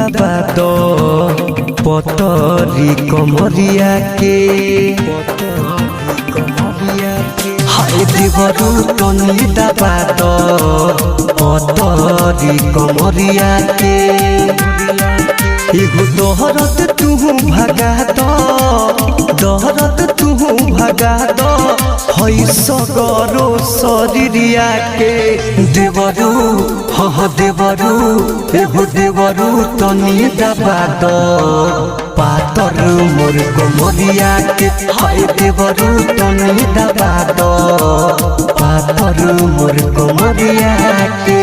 दबा दो पतरी कमरिया के हाय देवरू तनी दबा दो पतरी कमरिया के एगो दोहरत तू भगा दो दोहरत तू भगा दो हई सगरो शरीरिया के देवरू हाँ देवरू एगो देवरू तनी दबा दो पातर मोर कमरिया के हाय देवरू तनी दबा दो पातर मोर कमरिया के।